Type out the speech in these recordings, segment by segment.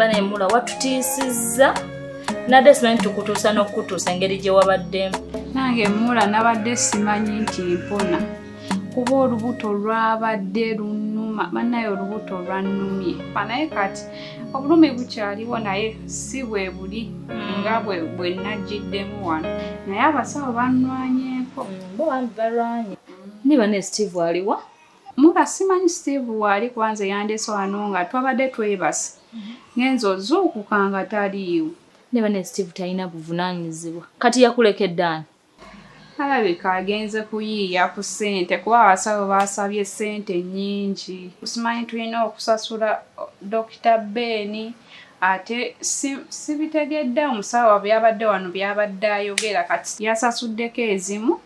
bane mula watutiisizza nadde simanyi tukutuusa n'okutuusa engeri gye wabaddemu. Nange mula nabadde simanyi nti mpona kuba olubuto lwabadde lunnuma bannaye olubuto lwannumye naye kati obulumi bukyaliwo naye si bwe buli nga bwe najjiddemu wano naye abasawo bannwanyeeko. Bo bambi balwanye. Niba ne Steve aliwa? Mula simanyi Steve wali kwanza yandeese wano nga twabadde twebase. Ngenza ozuukuka nga taliiwo. Niba ne Steve talina buvunaanyizibwa. Kati yakulekedde ani? Alabika agenze kuyiiya ku ssente kuba abasawo baasabye ssente nnyingi. Simanyi tulina okusasula Dr. Ben ate sibitegedde omusawo byabadde wano byabadde ayogera kati yasasuddeko ezimu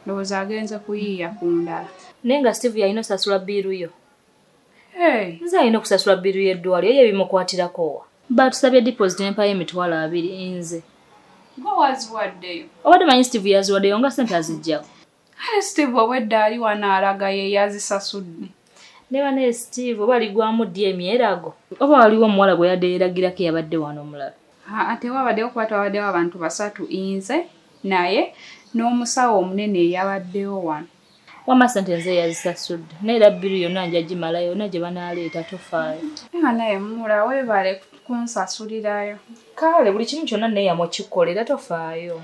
ndowooza agenze kuyiiya ku ndala. Naye nga Steve yalina osasula bbiiru yo. Nze alina okusasula bbiiru y'eddwaliro ye ebimukwatirako wa. Batusabye deposit n'empayo emitwalo 2 nze. Gwe waziwaddeyo? Obadde manyi Steve yaziwaddeyo nga ssente aziggyako. Steve obwedda ali wano alaga ye yazisasudde. Neba ne Steve oba aligwamu ddi emyerago oba waliwo omuwala gwe yadde yeeragirako eyabadde wano omulala. Ate wabaddewo kuba twabaddewo abantu 3 nze naye n'omusawo omunene eyabaddewo wano. Wama ssente nze yazisasudde naye era bbiru yonna nja gimala yonna gye banaaleeta tofaayo. Naye mula weebale kunsasulirayo. Kale buli kimu kyonna neeyamwe kikolera tofaayo.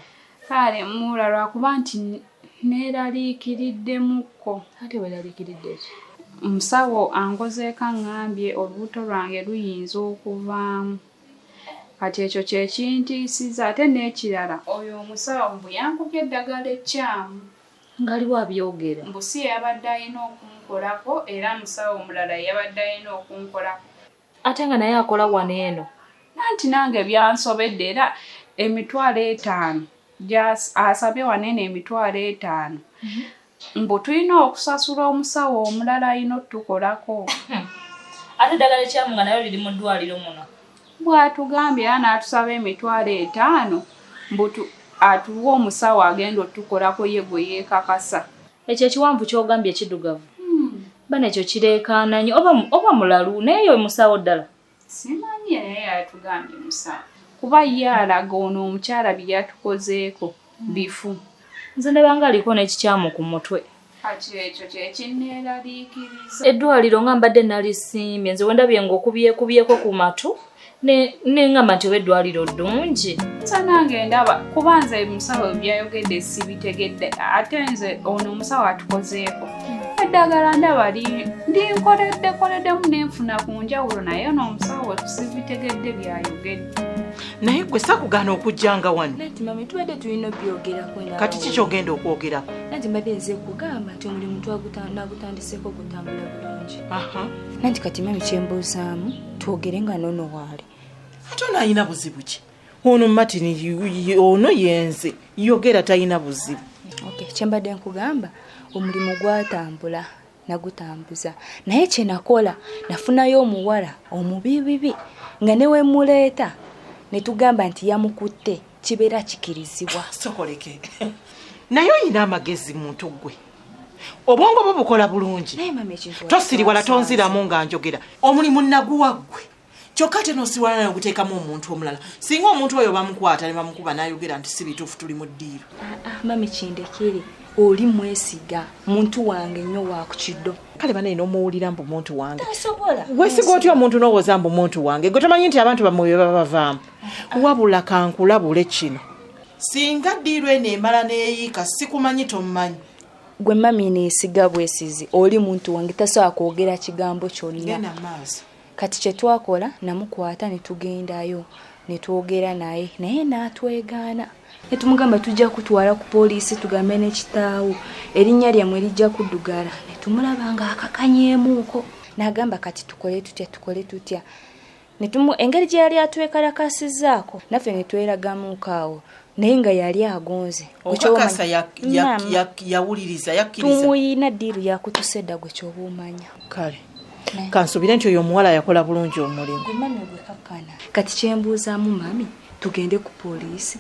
Kale mula lwakuba nti neeraliikiriddemuko. Ate weeraliikiridde ki? Omusawo angozeeko aŋŋambye olubuto lwange luyinza okuvaamu. Kati ekyo kye kintiisiza ate n'ekirala oyo omusawo mbu yankubye eddagala ekyamu. Ng'aliwo abyogera. Mbu si yabadde alina okunkolako era musawo omulala yabadde alina okunkolako. Ate nga naye akola wano eno. Nanti nange byansobedde era emitwalo 5 asabye wano eno emitwalo 5. Mbu tulina okusasula omusawo omulala alina otukolako. Ate eddagala ekyamu nga nayo liri mu ddwaliro muno. Bw'atugambye era n'atusaba emitwalo 5 mbu atuwa omusawo agenda otukolako ye gwe yeekakasa. Ekyo ekiwanvu ky'ogambye kiddugavu. Bano ekyo kireekaananyi oba mulalu naye omusawo ddala. Simanyi naye yatugambye musawo. Kuba ye alaga ono omukyala bye yatukozeeko bifu. Nze ndabanga aliko n'ekikyamu ku mutwe. Kati ekyo kye kinneeraliikiriza. Eddwaliro nga mbadde nalisimbye nze wendabye ng'okubyekubyeko ku matu n'engamba nti oba eddwaliro ddungi. Nze nange ndaba kuba nze musawo byayogedde sibitegedde ate nze ono omusawo atukozeeko. Eddagala ndaba ndinkoleddemu n'enfuna ku njawulo naye ono omusawo sibitegedde byayogedde. Naye gwe sakugaana okujjanga wano. Nanti mami tubadde tulina obyogerako nawe. Kati ki kyogenda okwogerako? Nanti mbadde nze kugamba nti omulimu nagutandiseko gutambula bulungi. Nanti kati mami kyembuzaamu twogere nga nono waali. Ate ono alina buzibu ki? Ono Martin ono yenze yogera talina buzibu. Kyembadde nkugamba omulimu gwatambula nagutambuza naye kye nakola nafunayo omuwala omubibibi nga newe muleeta ne tugamba nti yamukutte kibeera kikirizibwa. Sokoleke. Naye oyina amagezi muntu gwe. Obwongo bwo bukola bulungi. Naye mami ekintu tosiri wala tonziramu nga njogera. Omulimu naguwa gwe. Kyokka ate n'osiwala nayo guteekamu omuntu omulala. Singa omuntu oyo bamukwata ne bamukuba n'ayogera nti si bituufu tuli mu ddiiro. Mami kindekere oli mwesiga muntu wange nnyo wa ku kiddo. Kale bane n'omuwulira mbu muntu wange. Tasobola. Wesiga otya omuntu n'owooza mbu muntu wange. Gwe tomanyi nti abantu bamwe bye bavaamu. Wabula kankulabule kino. Singa ddiiro eno emala n'eyiika sikumanyi tomumanyi. Gwe mami neesiga bwesizi oli muntu wange tasobola kwogera kigambo kyonna. Genda maaso. Kati kye twakola namukwata ne tugendayo ne twogera naye n'atwegaana. Ne tumugamba tujja kutwala ku poliisi tugambe n'ekitaawo erinnya lyamwe lijja kuddugala ne tumulaba nga akakanyeemuuko. N'agamba kati tukole tutya. Engeri gye yali atwekalakasizzaako naffe ne tweragamuuko awo naye nga yali agonze. Okakasa yawuliriza yakkiriza. Tumuyina ddiiru yakutusedda gwe ky'oba omanya. Kale kansubire nti oyo omuwala yakola bulungi omulimu. Mami gwe kakkana. Kati kyembuuzaamu mami tugende ku poliisi.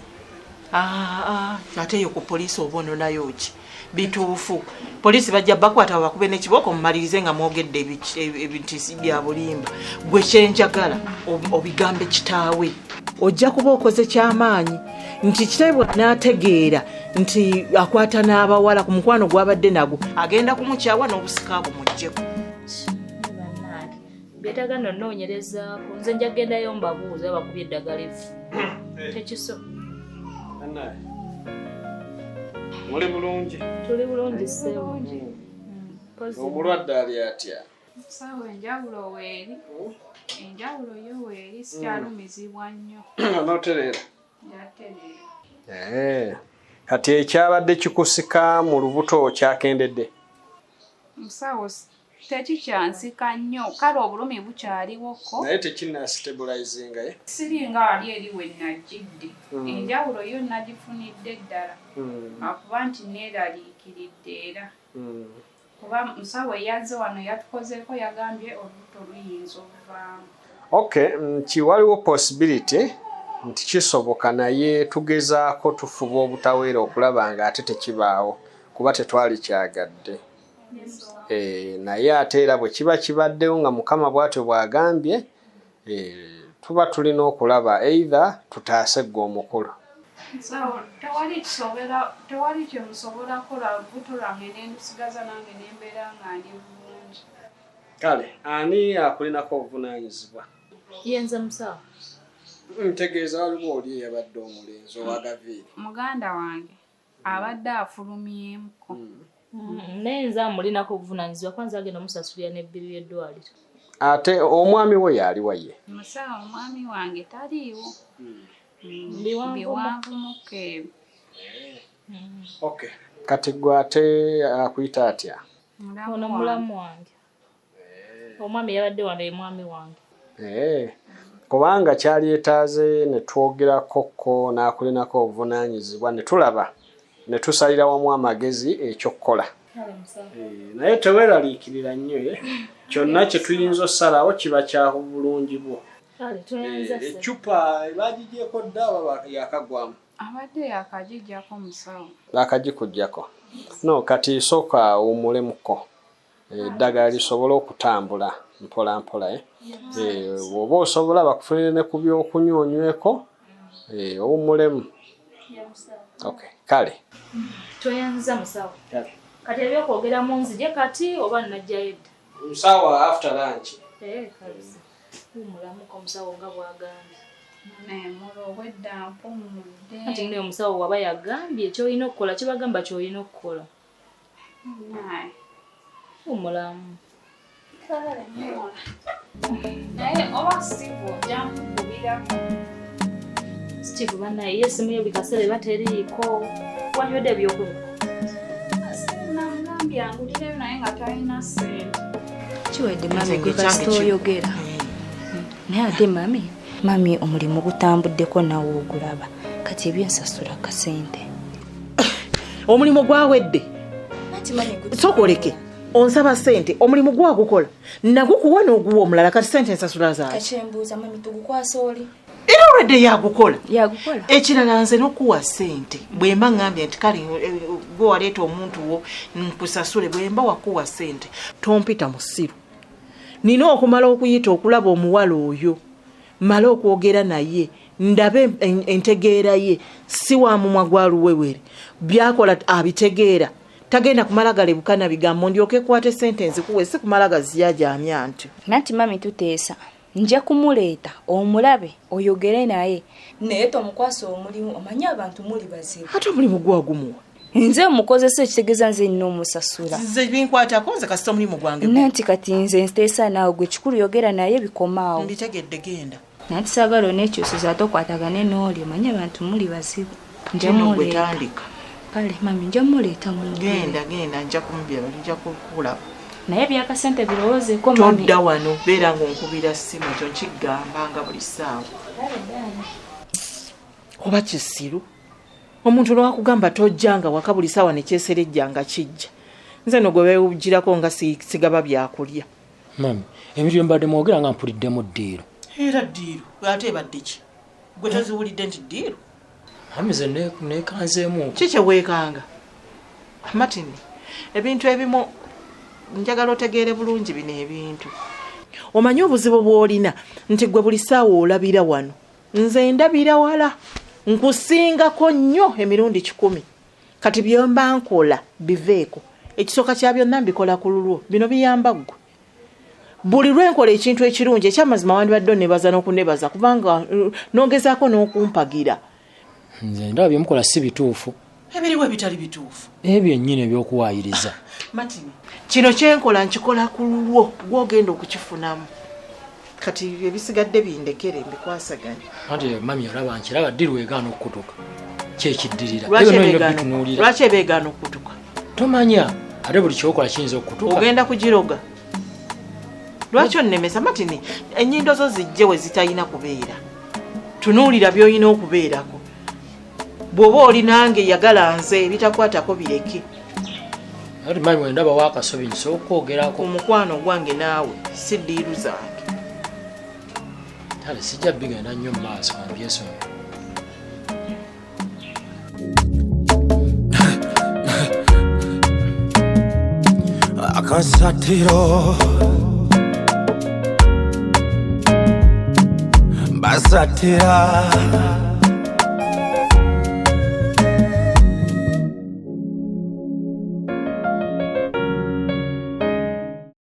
ate yo ku poliisi obono nayo ki bituufu poliisi bajja bakwata bakube n'ekiboko mumalirize nga mwogedde ebintu bya bulimba gwe kyenjagala obigambe kitaawe ojja kuba okoze kyamaanyi nti kitaawe n'ategeera nti akwata n'abawala ku mukwano gw'abadde nagwo agenda kumukyawa n'obusika bumuggyeko byetagano nnoonyerezaako nze nja gendayo mbabuuza bakubye eddagala evvu tekiso muli bulungi tuli bulungi ssebo omulwadde ali atya sawa enjawulo weeri enjawulo yo weeri sikyalumizibwa nnyo onooterera yatereera kati ekyabadde kikusika mu lubuto kyakendedde musawo tekikyansika nnyo kale obulumi bukyaliwoko naye tekinastabilizinga siringa ali eri we najjidde enjawulo yo nagifunidde ddala akuba nti neeraliikiridde era kuba musawo eyazze wano yatukozeeko yagambye olubuto luyinza okuvaamu kiwaliwo possibility nti kisoboka naye tugezaako tufuba obutaweera okulaba nga ate tekibaawo kuba tetwali kyagadde naye ate era bwe kiba kibaddewo nga mukama bw'atyo bw'agambye tuba tulina okulaba either tutaase gwe omukulu tewali kyemusobola kola lubuto lwange nendusigaza nange nembeera nga ndi bulungi kale ani akulinako obuvunaanyizibwa yenze musawo ntegeeza waliwo oli eyabadde omulenzi owagaviiri muganda wange abadde afulumyemuko naye nze amulinako obuvunaanyizibwa kwanza agenda omusasulira n'ebbiru y'eddwaliro ate omwami we yaliwa ye musawo omwami wange taliiwo biwanvumuko ebyo kati gwe ate akuyita atya ono mulamu wange omwami yabadde wano ye mwami wange kubanga kyali etaaze ne twogerakokko n'akulinako obuvunaanyizibwa ne tulaba ne tusalira wamu amagezi ekyokukola naye teweeraliikirira nnyo kyonna kye tuyinza osalawo kiba kya bulungi bwo ecupa bagigyeko dda aba yakagwamu abadde yakagijjako musawo akagikuggyako no kati sooka wumulemuko eddagala lisobole okutambula mpola mpola bw'oba osobola bakufunire ne ku byokunywa onyweko owumulemu kale toyanza musawo kati ebyokwogeramu nzije kati oba najjayo edda musawo after lunch kalisa mulamuko musawo nga bwagambye mulowedda mpumudde ati naye omusawo waba yagambye ekyolina okukola kibagamba kyolina okukola omulamu naye oba Steve ojankubirako Steve banaye yesimu yo bikaseera eba teriiko wanywedde ebyokunywa namugambye angulireyo naye nga talina ssente kiwadde mami gwe kasita oyogera naye ate mami omulimu gutambuddeko nawe ogulaba kati ebyensasula kasente omulimu gwawedde sokoleke onsaba sente omulimu gwagukola nagukuwa n'oguwa omulala kati sente ensasula zaaki kakyembuuza mami tugukwasa oli era olwedde yagukola yagukola ekirala nze n'okuwa sente bwemba ngambye nti kale gwe waleeta omuntu wo nkusasule bwemba wakuwa sente tompita musiru nina okumala okuyita okulaba omuwala oyo male okwogera naye ndabe entegeera ye si wa mumwa gwa luwewere byakola abitegeera tagenda kumala galebukana bigambo ndyoke kwate sente nzikuwe si kumala gaziyajamya nti mami tuteesa nja kumuleeta omulabe oyogere naye naye tomukwasa omulimu omanyi abantu muli bazibu ate omulimu gwagumuwa nze omukozesa ekitegeeza nze nina omusasula nze binkwatako nze kasita omulimu gwange nanti kati nze nteesa naawe gwe kikulu yogera naye bikomaawo mbitegedde genda nanti saagala onekyosoza ate okwatagane n'oli omanyi abantu muli bazibu njamugwetandika kale mami nja muleeta genda nja kumubira nja kukulaba naye byakasente birowoozeeko mami todda wano beera ng'onkubira ssimu ekyo nkigambanga buli ssaawa oba kisiru omuntu lwakugamba tojjanga waka buli ssaawa nekyeserejjanga kijja nze no gwe beewugirako nga sigaba byakulya mami ebintu byembadde mwogera nga mpuliddemu ddiiro era ddiiro ate ebadde ki gwe toziwulidde nti ddiiro amize nekanzeemu kiki weekanga Martin ebintu ebimu njagala otegeere bulungi bino ebintu omanyi obuzibu bw'olina nti gwe buli ssaawa olabira wano nze ndabira wala nkusingako nnyo emirundi 10 kati byomba nkola biveeko ekisooka kya byonna mbikola ku lulwo bino biyamba ggwe buli lwenkola ekintu ekirungi ekyamazima wandibadde onnebaza n'okunnebaza kubanga n'ogezaako n'okumpagira nze ndaba byemukola si bituufu ebiriwo ebitali bituufu ebyo ennyini ebyokuwaayiriza Martin kino kyenkola nkikola ku lulwo gw'ogenda okukifunamu kati ebisigadde bindekere mbikwasaganya anti mami olaba nkiraba ddi lwegaana okukutuka kyekiddirira lwaki ebeegaana okukutuka tomanya ate buli kyokola kiyinza okukutuka ogenda kugiroga lwaki onnemesa Martin ennyindo zo zijje we zitalina kubeera tunuulira by'olina okubeerako bw'oba oli nange yagala nze ebitakwatako bireke ati mami wendaba waakasobi nsobola okwogerako omukwano gwange naawe si ddiiru zange kale sijja bigenda nnyo mu maaso ambyesonga akasatiro basatira